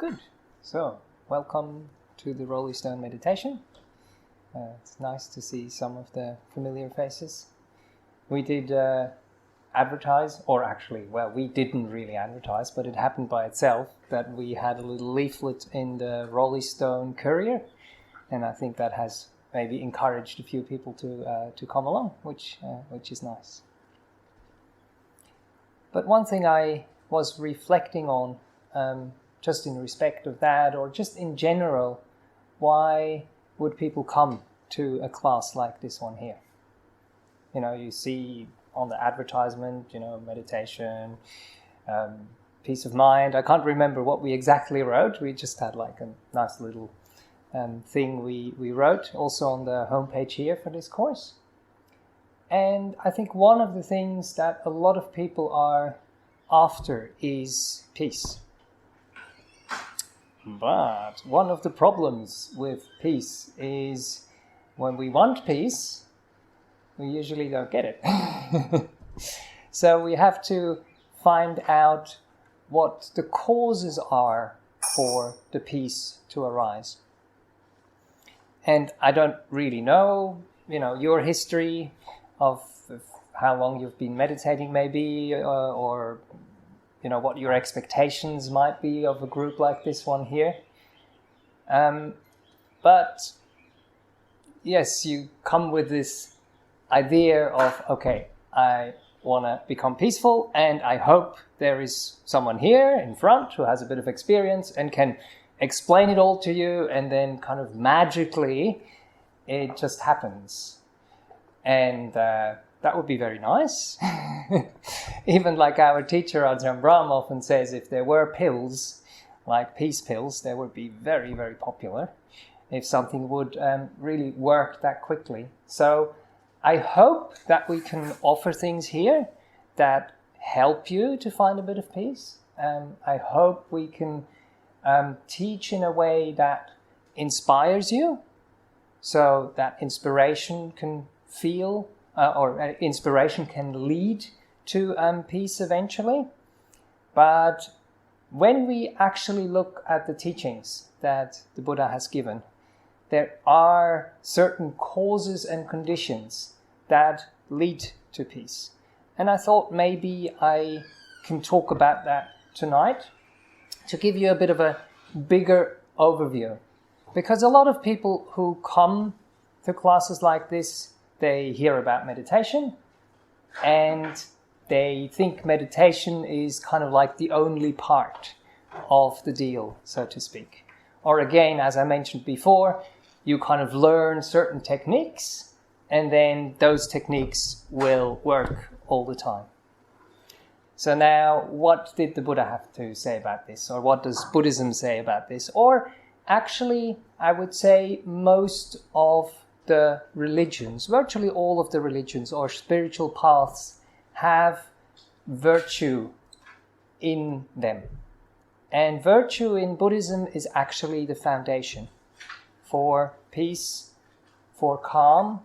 Good. So, welcome to the Roleystone Meditation. It's nice to see some of the familiar faces. We did advertise, or actually, well, we didn't really advertise, but it happened by itself that we had a little leaflet in the Roleystone Courier, and I think that has maybe encouraged a few people to come along, which is nice. But one thing I was reflecting on, just in respect of that, or just in general, why would people come to a class like this one here? You know, you see on the advertisement, meditation, peace of mind. I can't remember what we exactly wrote. We just had like a nice little thing we wrote also on the homepage here for this course. And I think one of the things that a lot of people are after is peace. But one of the problems with peace is when we want peace, we usually don't get it. So we have to find out what the causes are for the peace to arise. And I don't really know, your history of how long you've been meditating maybe, or what your expectations might be of a group like this one here. But yes, you come with this idea of, okay, I want to become peaceful, and I hope there is someone here in front who has a bit of experience and can explain it all to you, and then kind of magically it just happens. And that would be very nice. Even like our teacher Ajahn Brahm often says, if there were pills, like peace pills, they would be very, very popular if something would really work that quickly. So I hope that we can offer things here that help you to find a bit of peace. I hope we can teach in a way that inspires you, so that inspiration can feel or inspiration can lead to peace eventually. But when we actually look at the teachings that the Buddha has given, there are certain causes and conditions that lead to peace. And I thought maybe I can talk about that tonight to give you a bit of a bigger overview. Because a lot of people who come to classes like this, they hear about meditation and they think meditation is kind of like the only part of the deal, so to speak. Or again, as I mentioned before, you kind of learn certain techniques and then those techniques will work all the time. So now, what did the Buddha have to say about this? Or what does Buddhism say about this? Or actually, I would say most of the religions, virtually all of the religions or spiritual paths have virtue in them. And virtue in Buddhism is actually the foundation for peace, for calm,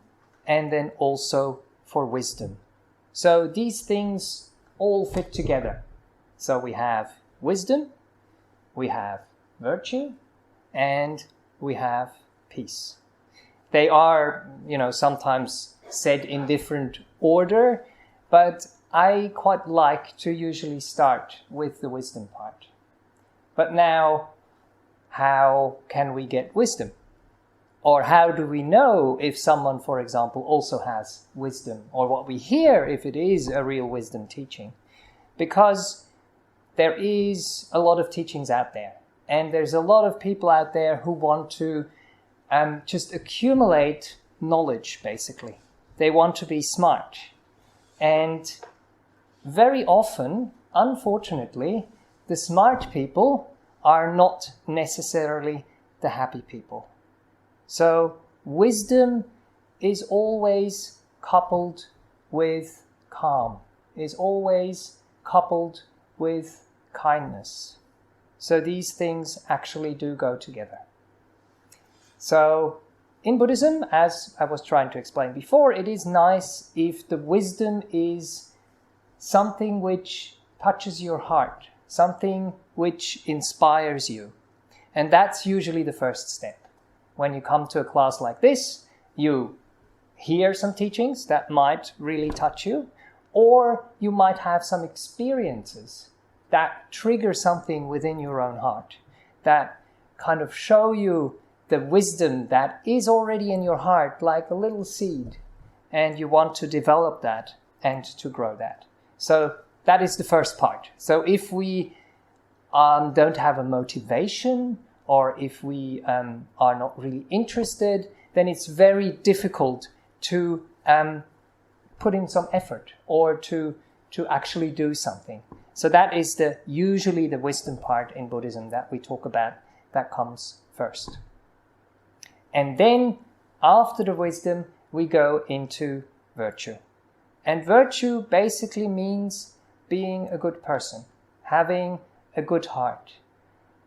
and then also for wisdom. So these things all fit together. So we have wisdom, we have virtue, and we have peace. They are, sometimes said in different order, but I quite like to usually start with the wisdom part. But now, how can we get wisdom? Or how do we know if someone, for example, also has wisdom? Or what we hear if it is a real wisdom teaching? Because there is a lot of teachings out there. And there's a lot of people out there who want to just accumulate knowledge, basically. They want to be smart. And very often, unfortunately, the smart people are not necessarily the happy people. So wisdom is always coupled with calm, is always coupled with kindness. So these things actually do go together. So in Buddhism, as I was trying to explain before, it is nice if the wisdom is something which touches your heart, something which inspires you, And that's usually the first step. When you come to a class like this, you hear some teachings that might really touch you, or you might have some experiences that trigger something within your own heart, that kind of show you the wisdom that is already in your heart, like a little seed, and you want to develop that and to grow that. So that is the first part. So if we don't have a motivation, or if we are not really interested, then it's very difficult to put in some effort or to actually do something. So that is usually the wisdom part in Buddhism that we talk about, that comes first. And then, after the wisdom, we go into virtue. And virtue basically means being a good person, having a good heart.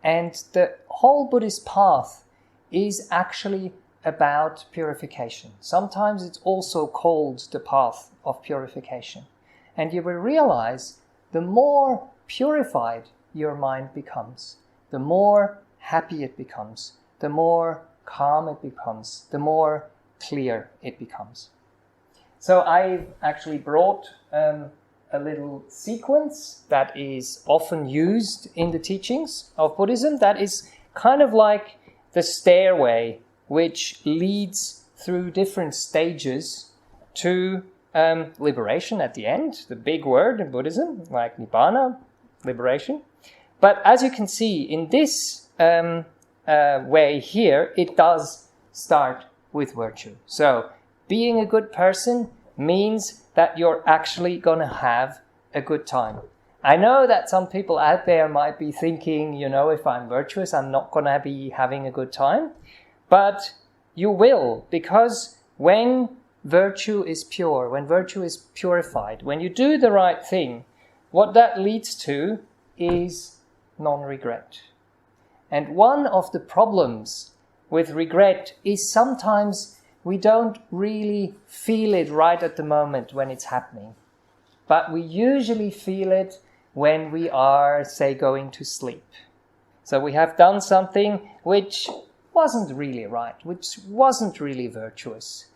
And the whole Buddhist path is actually about purification. Sometimes it's also called the path of purification. And you will realize the more purified your mind becomes, the more happy it becomes, the more calm it becomes, the more clear it becomes. So I've actually brought a little sequence that is often used in the teachings of Buddhism, that is kind of like the stairway which leads through different stages to liberation at the end, the big word in Buddhism, like Nibbana, liberation. But as you can see in this way here, it does start with virtue. So being a good person means that you're actually going to have a good time. I know that some people out there might be thinking, if I'm virtuous, I'm not going to be having a good time. But you will, because when virtue is pure, when virtue is purified, when you do the right thing, what that leads to is non-regret. And one of the problems with regret is sometimes we don't really feel it right at the moment when it's happening. But we usually feel it when we are, say, going to sleep. So we have done something which wasn't really right, which wasn't really virtuous.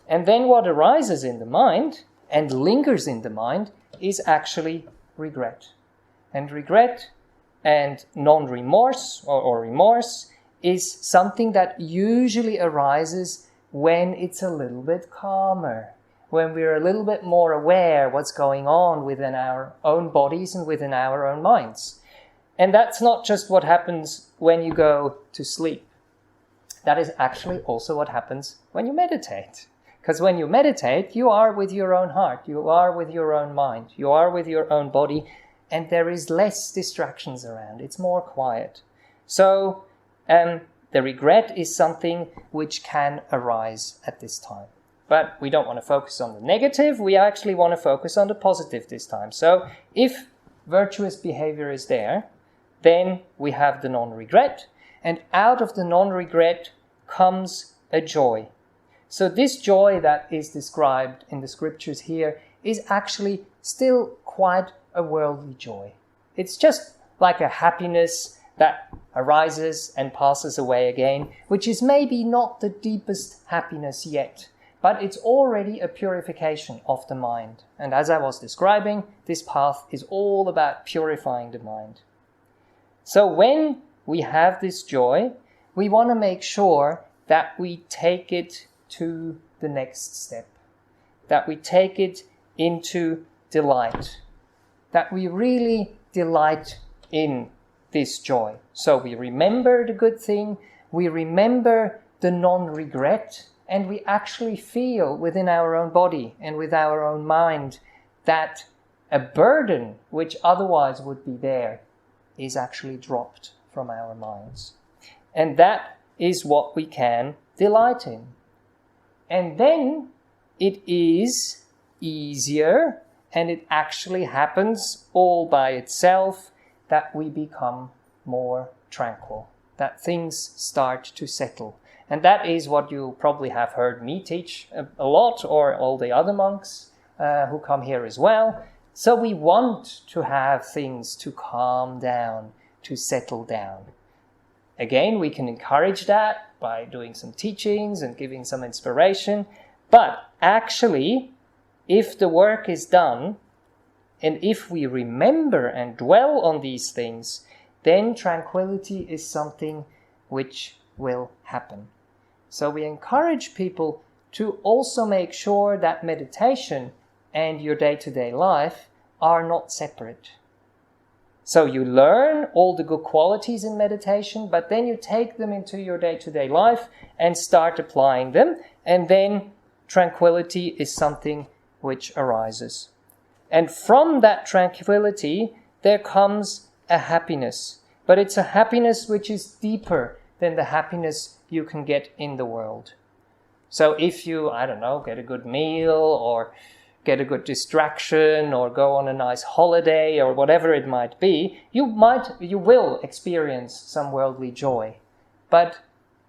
And then what arises in the mind and lingers in the mind is actually regret. And regret and non-remorse or remorse is something that usually arises when it's a little bit calmer, when we're a little bit more aware what's going on within our own bodies and within our own minds. And that's not just what happens when you go to sleep. That is actually also what happens when you meditate. Because when you meditate, you are with your own heart, you are with your own mind, you are with your own body, and there is less distractions around. It's more quiet. So the regret is something which can arise at this time. But we don't want to focus on the negative, we actually want to focus on the positive this time. So if virtuous behavior is there, then we have the non-regret, and out of the non-regret comes a joy. So this joy that is described in the scriptures here is actually still quite a worldly joy. It's just like a happiness that arises and passes away again, which is maybe not the deepest happiness yet, but it's already a purification of the mind. And as I was describing, this path is all about purifying the mind. So when we have this joy, we want to make sure that we take it to the next step, that we take it into delight, that we really delight in this joy. So we remember the good thing, we remember the non-regret, and we actually feel within our own body and with our own mind that a burden which otherwise would be there is actually dropped from our minds. And that is what we can delight in. And then it is easier, and it actually happens all by itself, that we become more tranquil, that things start to settle. And that is what you probably have heard me teach a lot, or all the other monks who come here as well. So we want to have things to calm down, to settle down. again, we can encourage that by doing some teachings and giving some inspiration. But actually, if the work is done, and if we remember and dwell on these things, then tranquility is something which will happen. So we encourage people to also make sure that meditation and your day-to-day life are not separate. So you learn all the good qualities in meditation, but then you take them into your day-to-day life and start applying them, and then tranquility is something which arises. And from that tranquility, there comes a happiness. But it's a happiness which is deeper than the happiness you can get in the world. So if you, get a good meal or get a good distraction or go on a nice holiday or whatever it might be, you will experience some worldly joy. But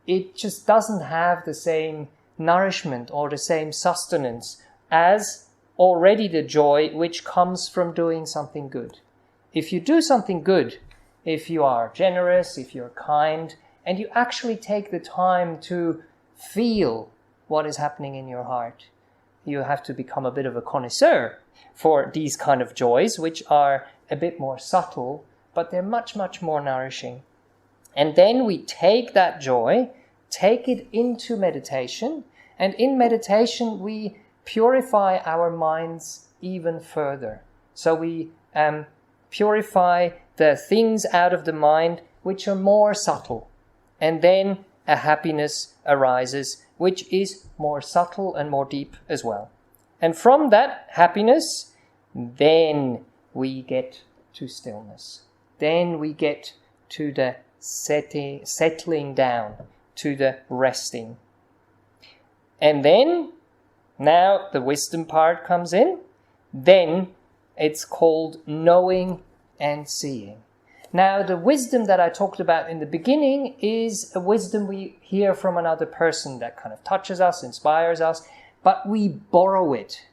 it just doesn't have the same nourishment or the same sustenance as already the joy which comes from doing something good. If you do something good, if you are generous, if you're kind, and you actually take the time to feel what is happening in your heart, you have to become a bit of a connoisseur for these kind of joys, which are a bit more subtle, but they're much, much more nourishing. And then we take that joy, take it into meditation, and in meditation we purify our minds even further. So we purify the things out of the mind which are more subtle. And then a happiness arises, which is more subtle and more deep as well. And from that happiness, then we get to stillness. Then we get to the settling down, to the resting. And then, now the wisdom part comes in. Then it's called knowing and seeing. Now, the wisdom that I talked about in the beginning is a wisdom we hear from another person that kind of touches us, inspires us, but we borrow it.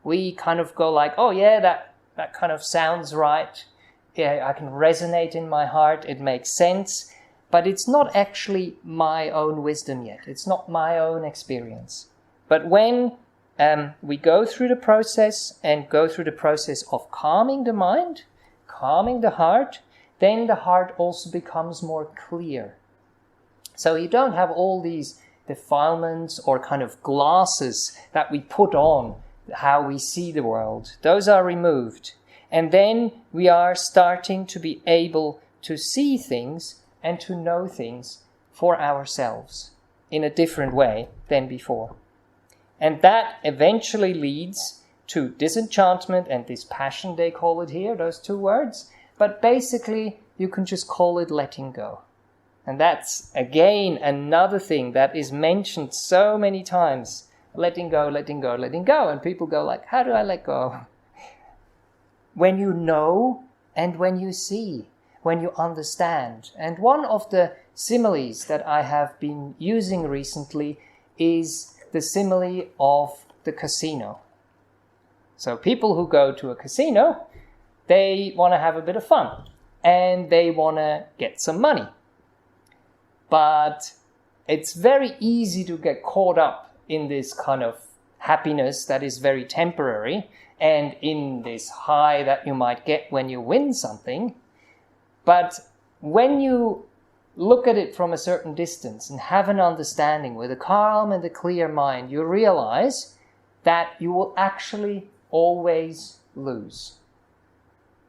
We kind of go like, oh yeah, that kind of sounds right. Yeah, I can resonate in my heart. It makes sense. But it's not actually my own wisdom yet. It's not my own experience. But when we go through the process and go through the process of calming the mind, calming the heart, then the heart also becomes more clear. So you don't have all these defilements or kind of glasses that we put on how we see the world. Those are removed. And then we are starting to be able to see things and to know things for ourselves in a different way than before. And that eventually leads to disenchantment and dispassion, they call it here, those two words. But basically, you can just call it letting go. And that's, again, another thing that is mentioned so many times. Letting go, letting go, letting go. And people go like, how do I let go? When you know and when you see, when you understand. And one of the similes that I have been using recently is the simile of the casino. So people who go to a casino, they want to have a bit of fun and they want to get some money. But it's very easy to get caught up in this kind of happiness that is very temporary and in this high that you might get when you win something. But when you look at it from a certain distance and have an understanding with a calm and a clear mind, you realize that you will actually always lose.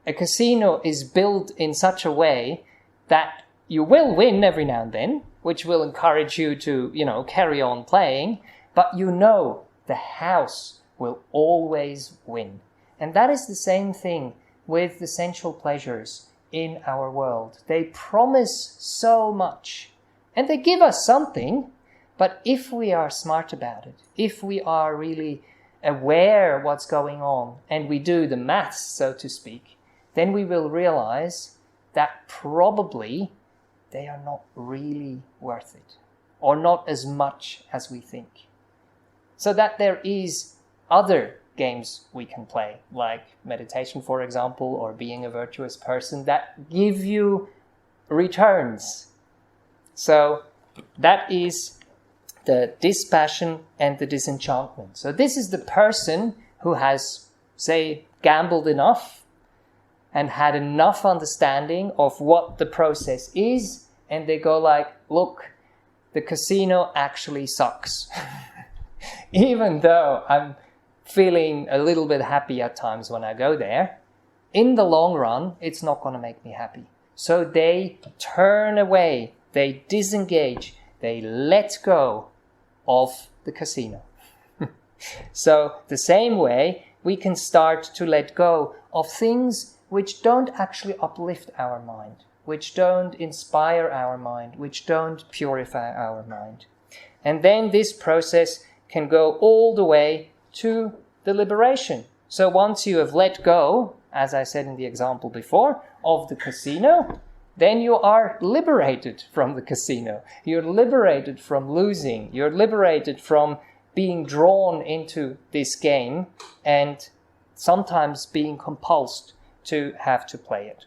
A casino is built in such a way that you will win every now and then, which will encourage you to, carry on playing, but the house will always win. And that is the same thing with the sensual pleasures in our world. They promise so much, and they give us something, but if we are smart about it, if we are really aware what's going on, and we do the maths, so to speak, then we will realize that probably they are not really worth it, or not as much as we think. So that there is other games we can play, like meditation, for example, or being a virtuous person, that give you returns. So that is the dispassion and the disenchantment. So this is the person who has, say, gambled enough and had enough understanding of what the process is, and they go like, look, the casino actually sucks. Even though I'm feeling a little bit happy at times when I go there, in the long run, it's not going to make me happy. So they turn away, they disengage, they let go of the casino. So the same way, we can start to let go of things which don't actually uplift our mind, which don't inspire our mind, which don't purify our mind. And then this process can go all the way to the liberation. So once you have let go, as I said in the example before, of the casino, then you are liberated from the casino. You're liberated from losing. You're liberated from being drawn into this game and sometimes being compelled to have to play it.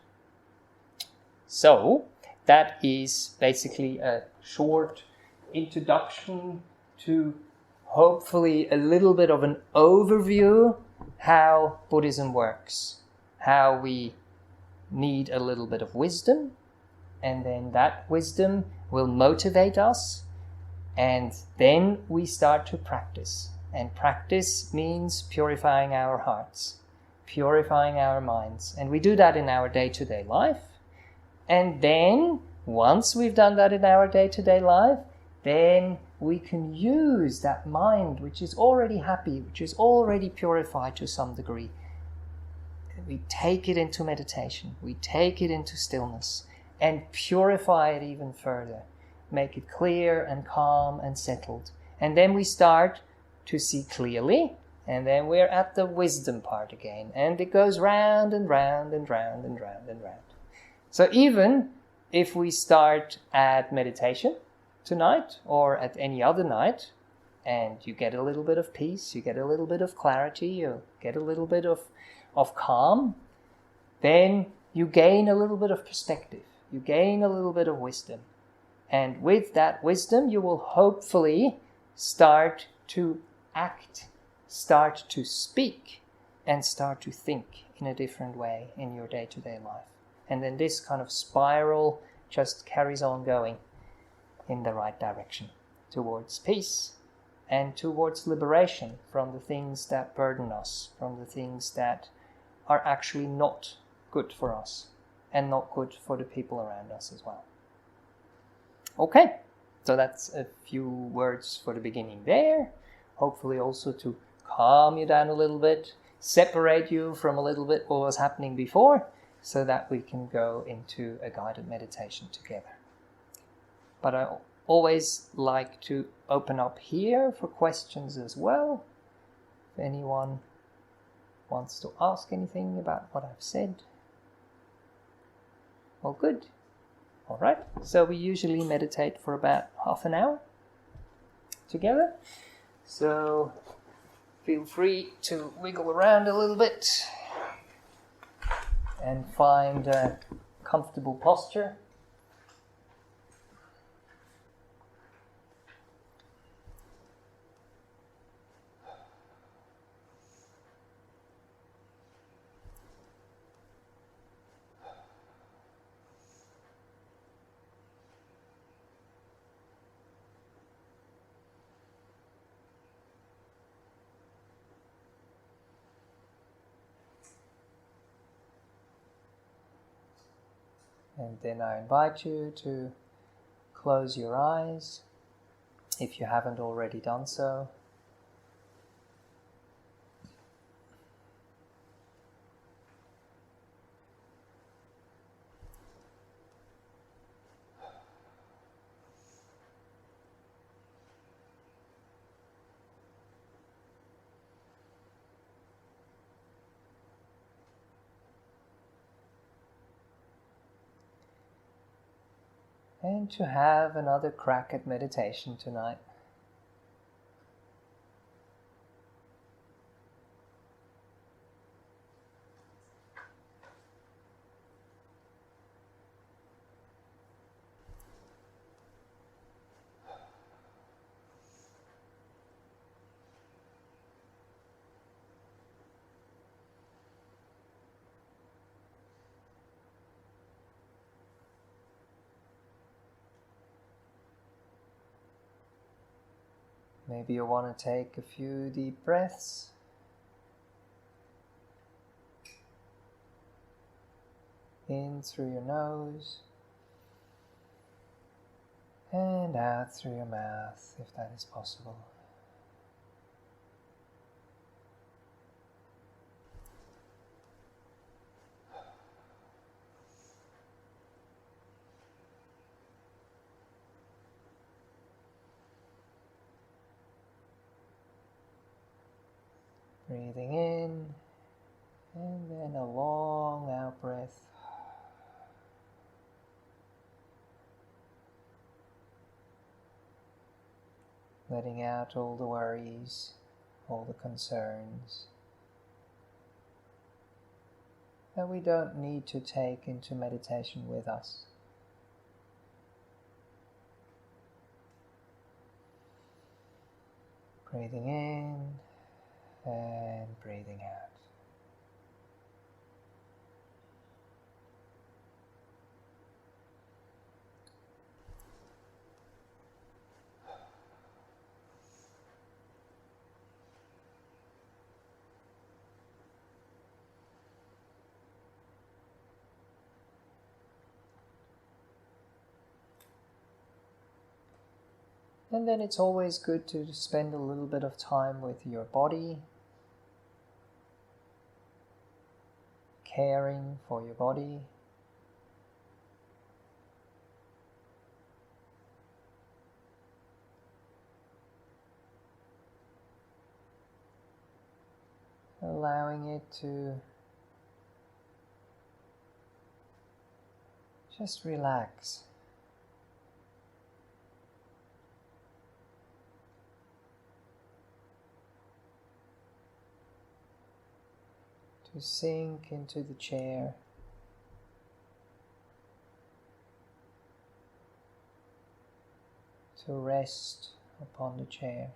So that is basically a short introduction to hopefully a little bit of an overview how Buddhism works, how we need a little bit of wisdom, and then that wisdom will motivate us, and then we start to practice. And practice means purifying our hearts, purifying our minds, and we do that in our day-to-day life. And then, once we've done that in our day-to-day life, then we can use that mind which is already happy, which is already purified to some degree. We take it into meditation, we take it into stillness, and purify it even further. Make it clear and calm and settled. And then we start to see clearly, and then we're at the wisdom part again. And it goes round and round and round and round and round. So even if we start at meditation tonight or at any other night, and you get a little bit of peace, you get a little bit of clarity, you get a little bit of calm, then you gain a little bit of perspective. You gain a little bit of wisdom. And with that wisdom, you will hopefully start to act, start to speak, and start to think in a different way in your day-to-day life. And then this kind of spiral just carries on going in the right direction towards peace and towards liberation from the things that burden us, from the things that are actually not good for us and not good for the people around us as well. Okay, so that's a few words for the beginning there. Hopefully also to calm you down a little bit, separate you from a little bit what was happening before, so that we can go into a guided meditation together. But I always like to open up here for questions as well. If anyone wants to ask anything about what I've said. Well, good. All right. So we usually meditate for about half an hour together. So feel free to wiggle around a little bit and find a comfortable posture. And then I invite you to close your eyes if you haven't already done so. And to have another crack at meditation tonight. Maybe you want to take a few deep breaths. In through your nose and out through your mouth, if that is possible. Breathing in and then a long out breath. Letting out all the worries, all the concerns that we don't need to take into meditation with us. Breathing in and breathing out. And then it's always good to spend a little bit of time with your body, caring for your body. Allowing it to just relax. To sink into the chair. To rest upon the chair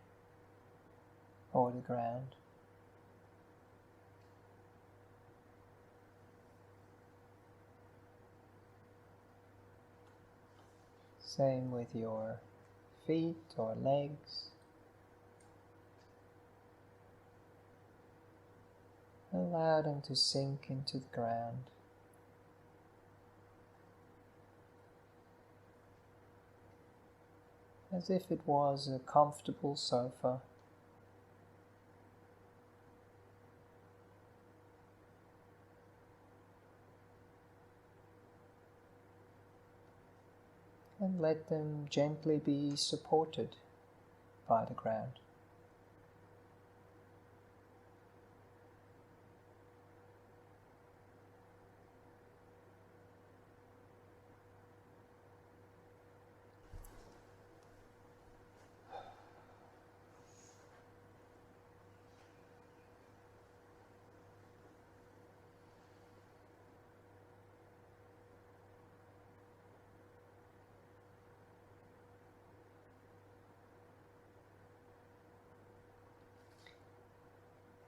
or the ground. Same with your feet or legs. Allow them to sink into the ground. As if it was a comfortable sofa. And let them gently be supported by the ground.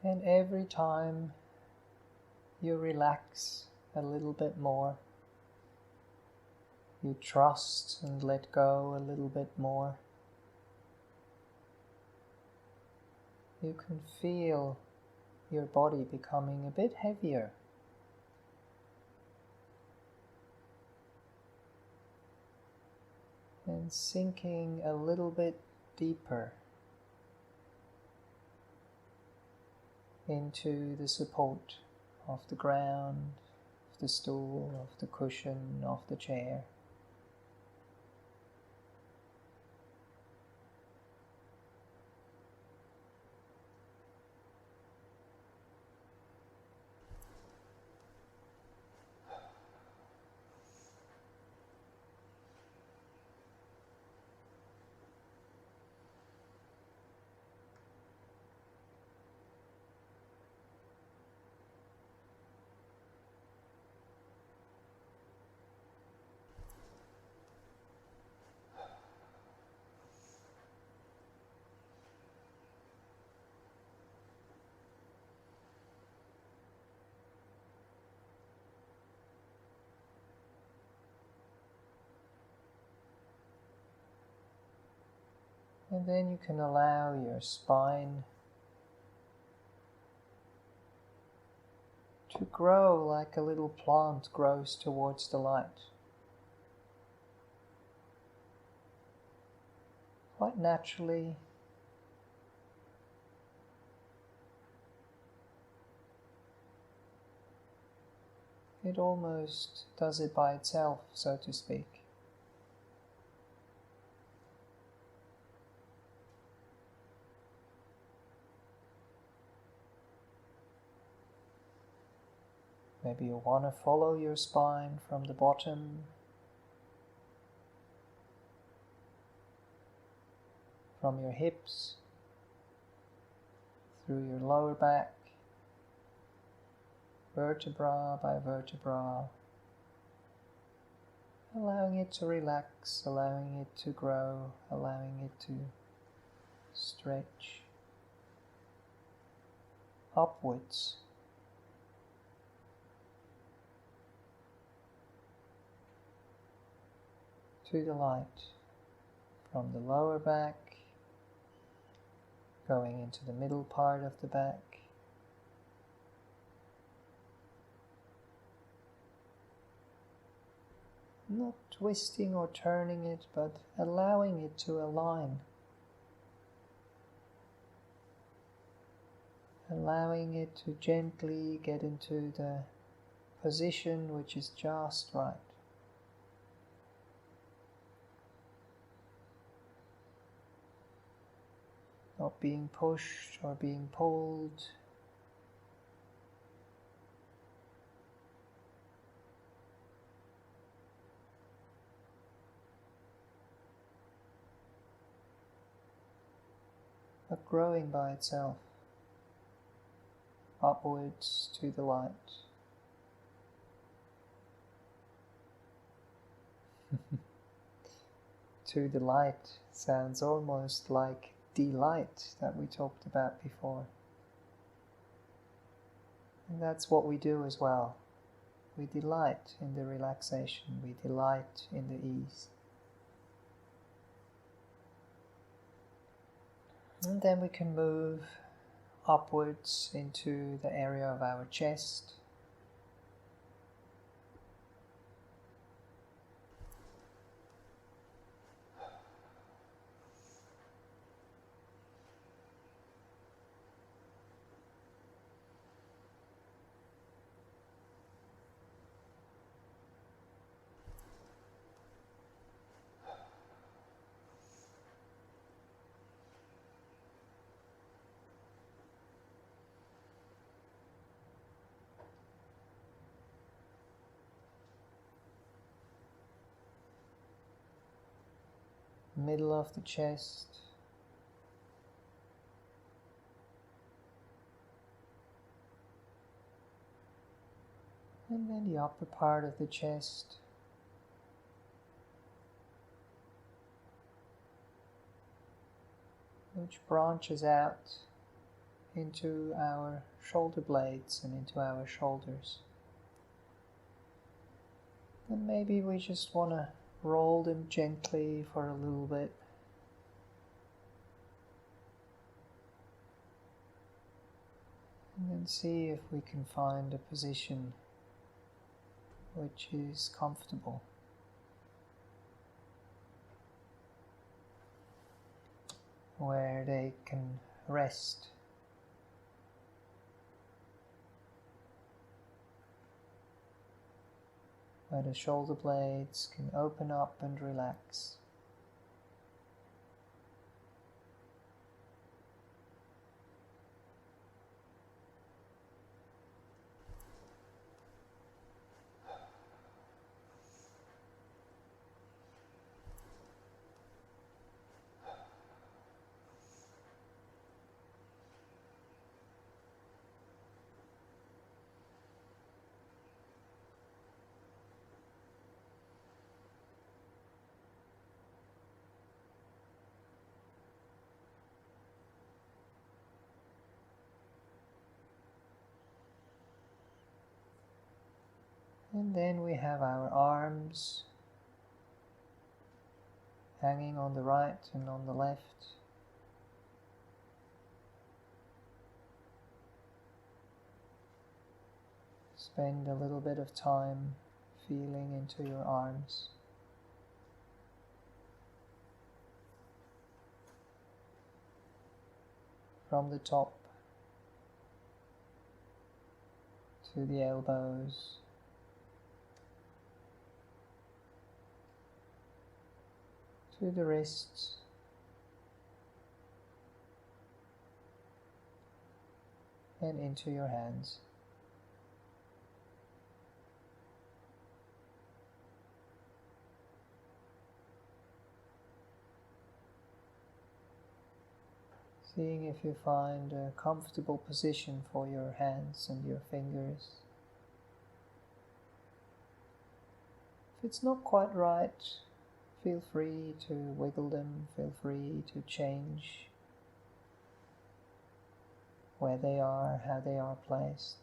And every time you relax a little bit more, you trust and let go a little bit more, you can feel your body becoming a bit heavier. And sinking a little bit deeper into the support of the ground, of the stool, of the cushion, of the chair. And then you can allow your spine to grow like a little plant grows towards the light. Quite naturally. It almost does it by itself, so to speak. Maybe you want to follow your spine from the bottom, from your hips, through your lower back, vertebra by vertebra, allowing it to relax, allowing it to grow, allowing it to stretch upwards. To the light, from the lower back, going into the middle part of the back, not twisting or turning it, but allowing it to align, allowing it to gently get into the position which is just right. Not being pushed or being pulled. But growing by itself, upwards to the light. To the light sounds almost like delight that we talked about before. And that's what we do as well. We delight in the relaxation, we delight in the ease. And then we can move upwards into the area of our chest. Middle of the chest, and then the upper part of the chest, which branches out into our shoulder blades and into our shoulders. And maybe we just want to roll them gently for a little bit. And then see if we can find a position which is comfortable. Where they can rest. Where the shoulder blades can open up and relax. And then we have our arms hanging on the right and on the left. spend a little bit of time feeling into your arms. From the top to the elbows, to the wrists, and into your hands. Seeing if you find a comfortable position for your hands and your fingers. If it's not quite right, feel free to wiggle them, feel free to change where they are, how they are placed.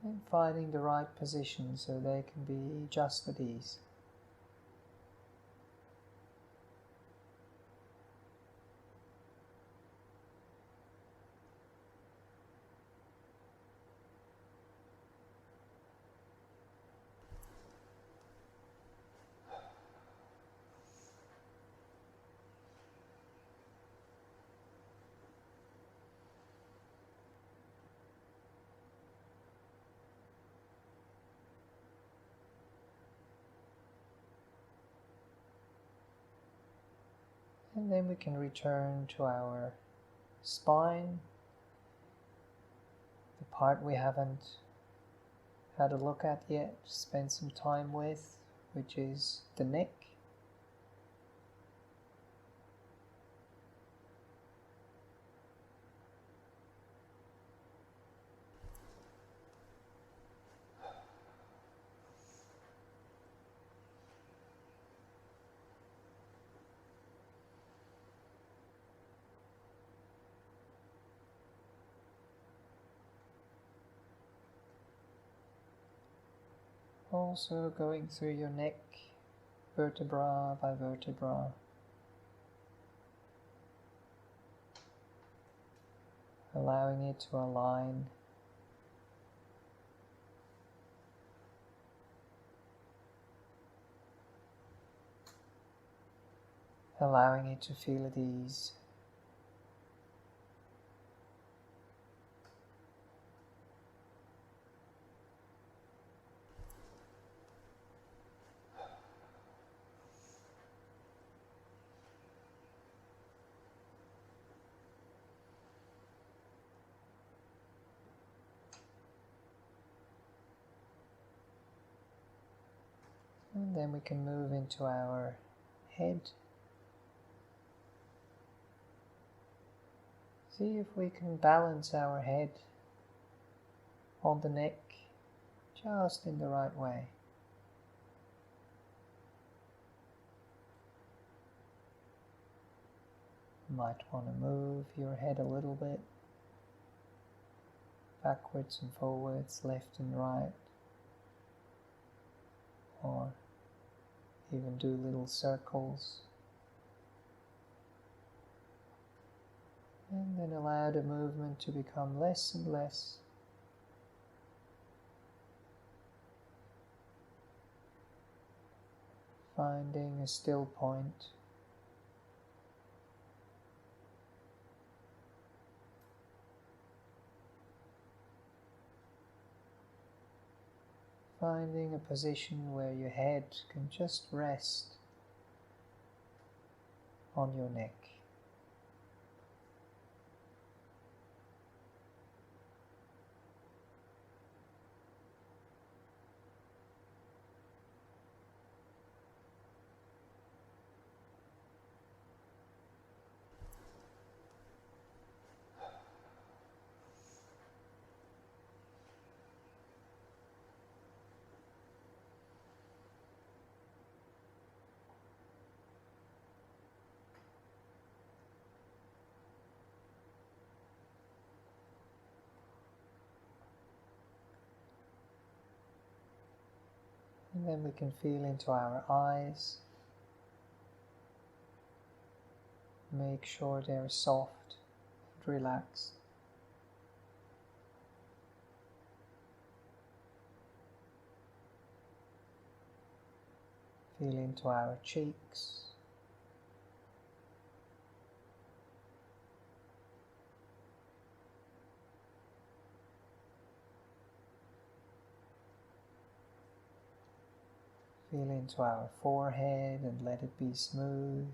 And finding the right position so they can be just at ease. And then we can return to our spine, the part we haven't had a look at yet, spend some time with, which is the neck. Also going through your neck, vertebra by vertebra. Allowing it to align. Allowing it to feel at ease. And then we can move into our head. See if we can balance our head on the neck just in the right way. You might want to move your head a little bit, backwards and forwards, left and right, or even do little circles. And then allow the movement to become less and less. Finding a still point. Finding a position where your head can just rest on your neck. And then we can feel into our eyes. Make sure they're soft and relaxed. Feel into our cheeks. Feel into our forehead and let it be smooth.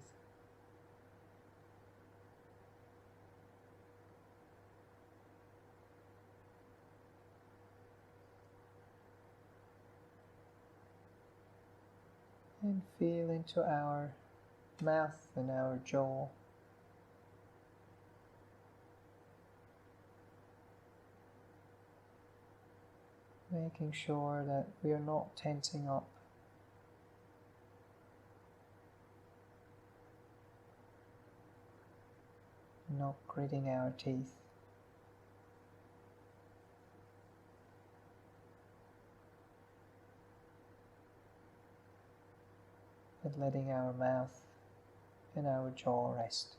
And feel into our mouth and our jaw. Making sure that we are not tensing up. Not gritting our teeth. But letting our mouth and our jaw rest.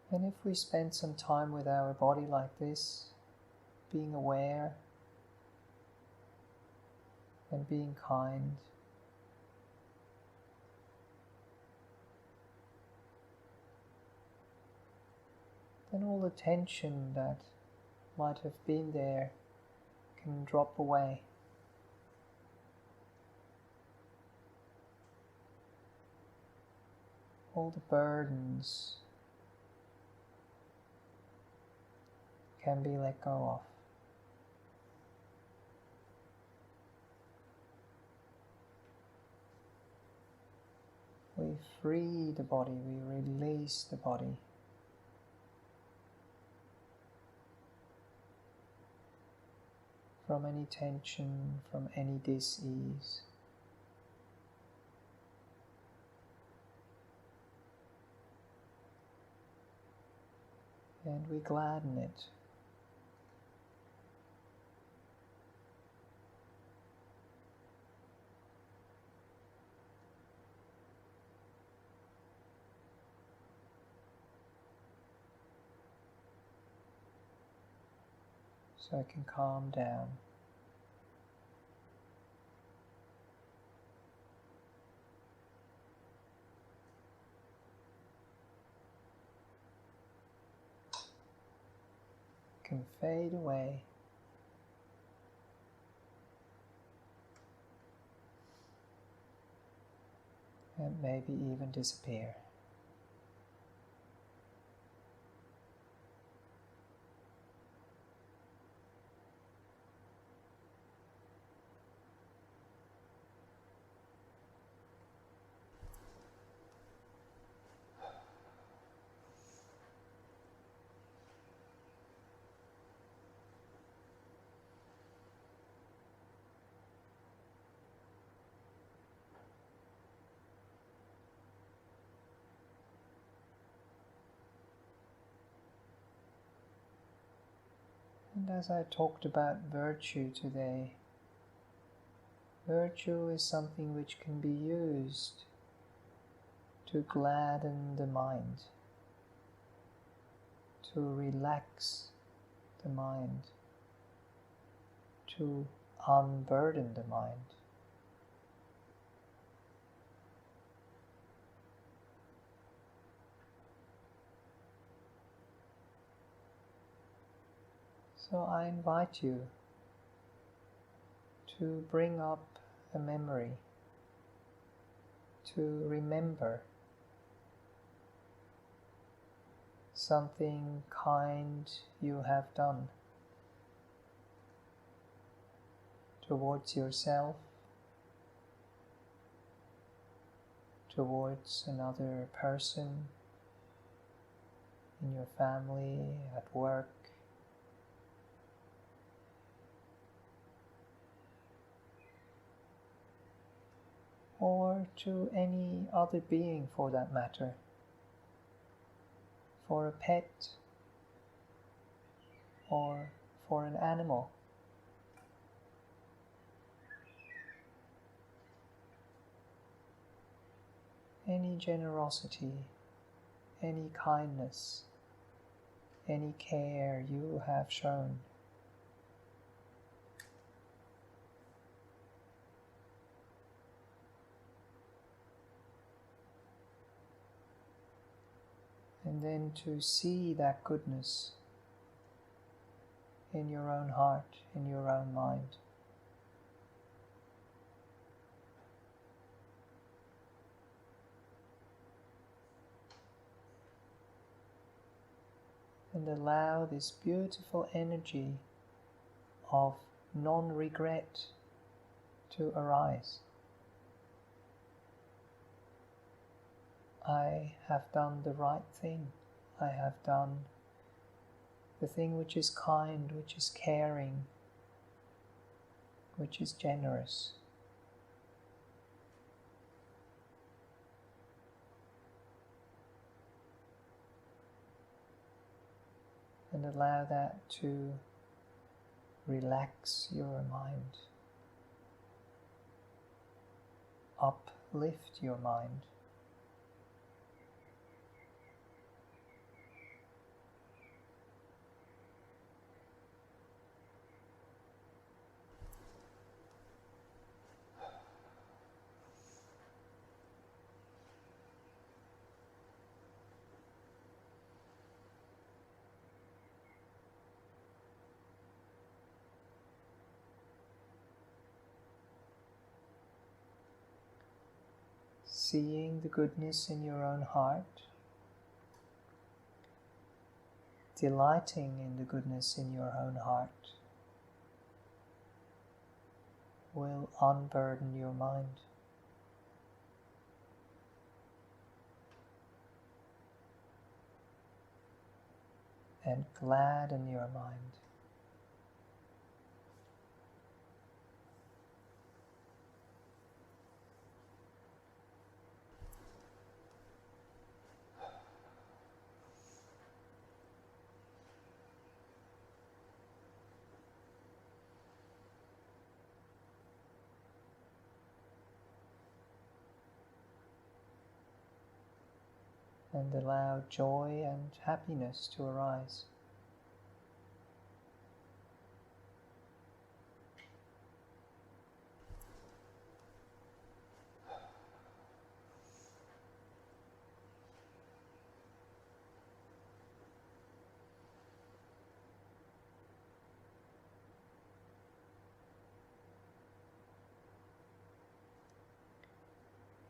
And if we spend some time with our body like this, being aware and being kind, then all the tension that might have been there can drop away. All the burdens can be let go of. We free the body, we release the body. From any tension, from any dis-ease. And we gladden it. So I can calm down. Can fade away. And maybe even disappear. And as I talked about virtue today, virtue is something which can be used to gladden the mind, to relax the mind, to unburden the mind. So I invite you to bring up a memory, to remember something kind you have done towards yourself, towards another person in your family, at work. Or to any other being for that matter, for a pet or for an animal. Any generosity, any kindness, any care you have shown. And then to see that goodness in your own heart, in your own mind. And allow this beautiful energy of non-regret to arise. I have done the right thing. I have done the thing which is kind, which is caring, which is generous. And allow that to relax your mind, uplift your mind. Seeing the goodness in your own heart, delighting in the goodness in your own heart, will unburden your mind. And gladden your mind. And allow joy and happiness to arise.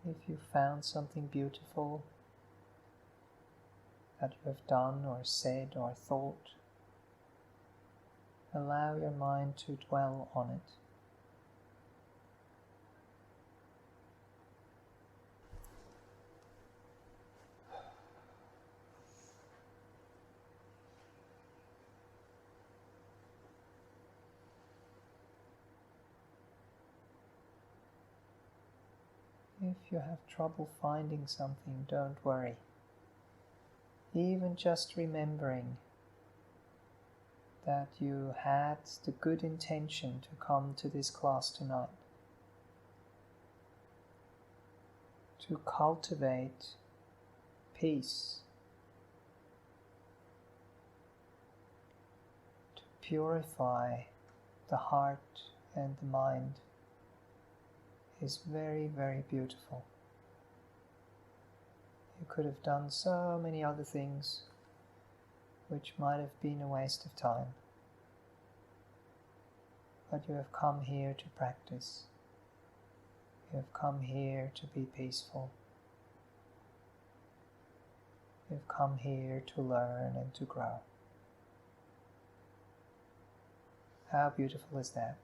If you found something beautiful that you have done or said or thought, allow your mind to dwell on it. If you have trouble finding something, don't worry. Even just remembering that you had the good intention to come to this class tonight, to cultivate peace, to purify the heart and the mind, is very, very beautiful. You could have done so many other things which might have been a waste of time. but you have come here to practice. You have come here to be peaceful. You have come here to learn and to grow. How beautiful is that?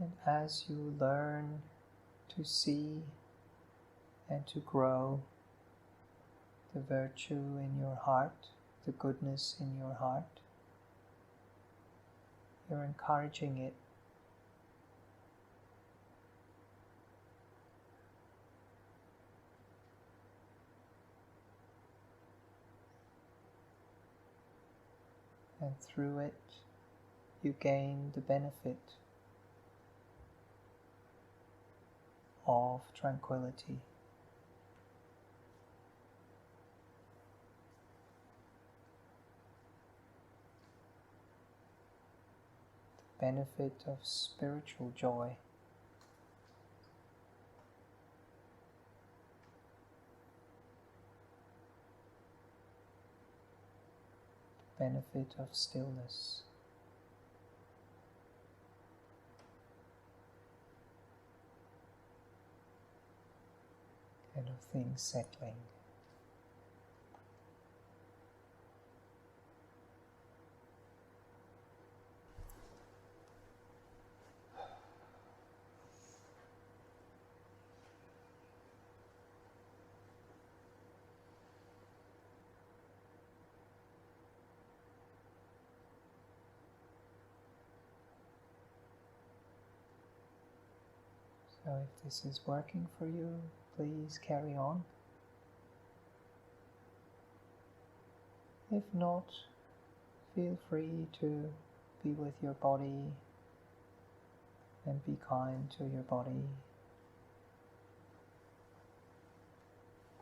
And as you learn to see and to grow the virtue in your heart, the goodness in your heart, you're encouraging it. And through it, you gain the benefit of tranquility. The benefit of spiritual joy. The benefit of stillness. And of things settling. So if this is working for you, please carry on. If not, feel free to be with your body and be kind to your body.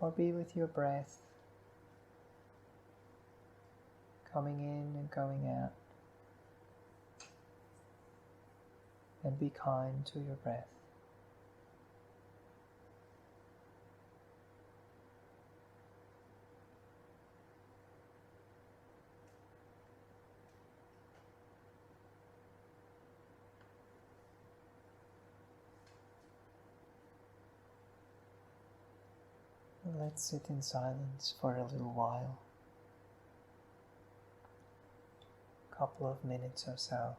Or be with your breath, coming in and going out. And be kind to your breath. Let's sit in silence for a little while, a couple of minutes or so.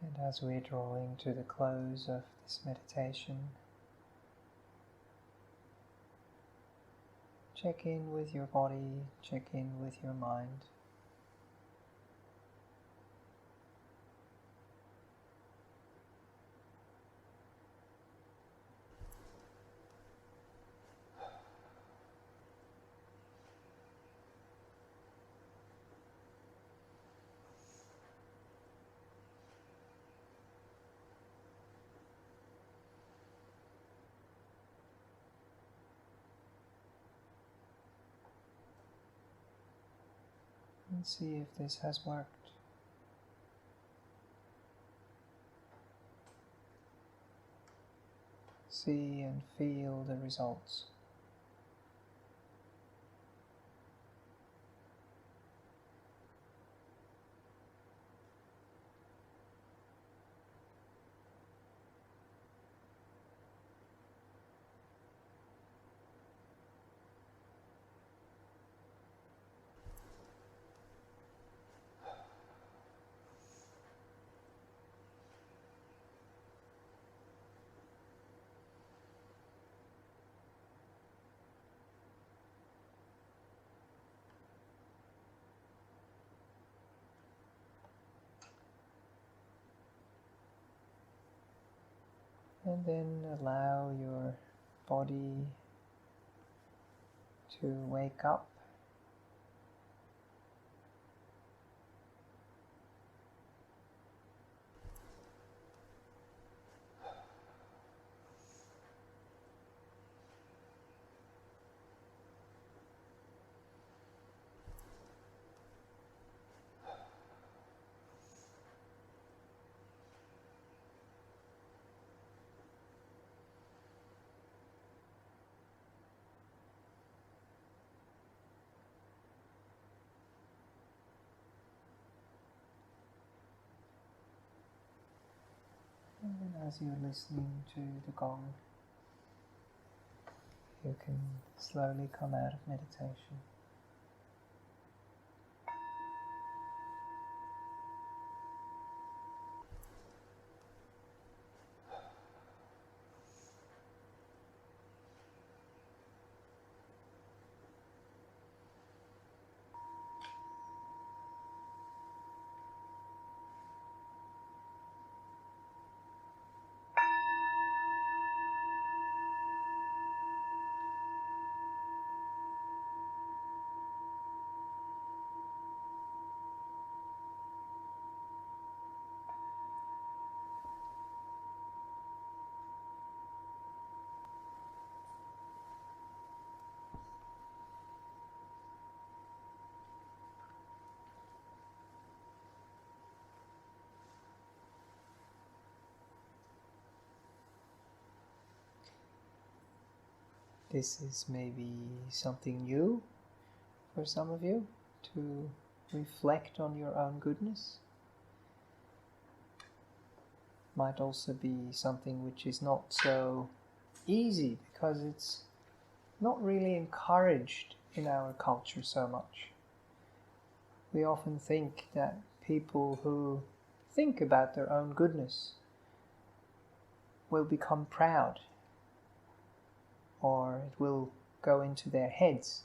And as we're drawing to the close of this meditation, check in with your body, check in with your mind. And see if this has worked. See and feel the results. And then allow your body to wake up. And as you're listening to the gong, you can slowly come out of meditation. This is maybe something new for some of you, to reflect on your own goodness. Might also be something which is not so easy because it's not really encouraged in our culture so much. We often think that people who think about their own goodness will become proud, or it will go into their heads.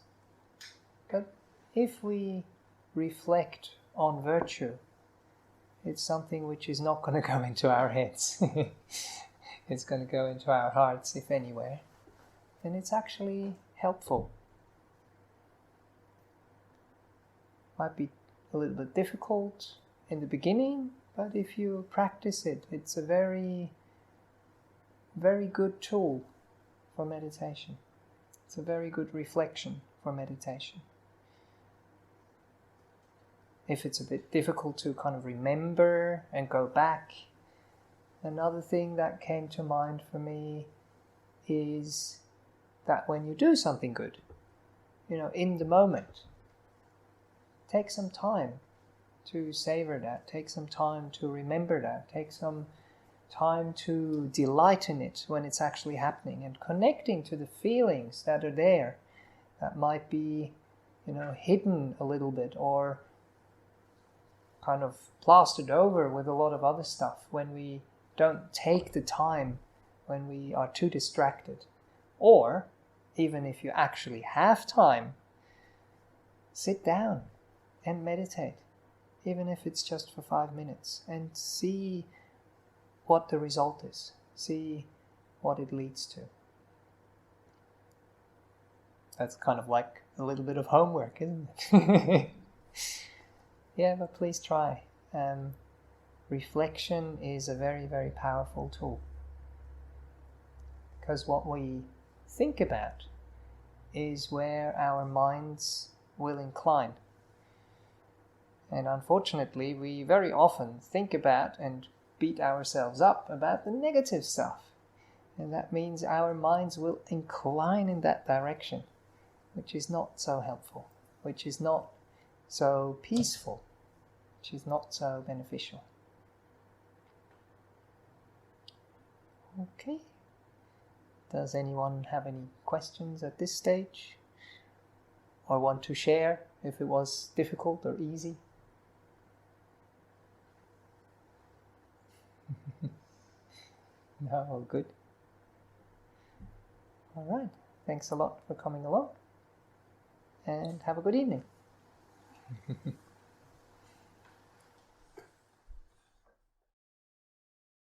But if we reflect on virtue, it's something which is not going to go into our heads. It's going to go into our hearts, if anywhere. And it's actually helpful. Might be a little bit difficult in the beginning, but if you practice it, it's a very, very good tool for meditation. It's a very good reflection for meditation. If it's a bit difficult to kind of remember and go back, another thing that came to mind for me is that when you do something good, in the moment, take some time to savor that, take some time to remember that, take some time to delight in it when it's actually happening, and connecting to the feelings that are there that might be, hidden a little bit, or kind of plastered over with a lot of other stuff, when we don't take the time, when we are too distracted. Or, even if you actually have time, sit down and meditate, even if it's just for 5 minutes, and see what the result is. See what it leads to. That's kind of like a little bit of homework, isn't it? Yeah, but please try. Reflection is a very, very powerful tool. Because what we think about is where our minds will incline. And unfortunately, we very often think about and beat ourselves up about the negative stuff. And that means our minds will incline in that direction, which is not so helpful, which is not so peaceful, which is not so beneficial. Okay. Does anyone have any questions at this stage? Or want to share if it was difficult or easy? No, all good. All right. Thanks a lot for coming along. And have a good evening.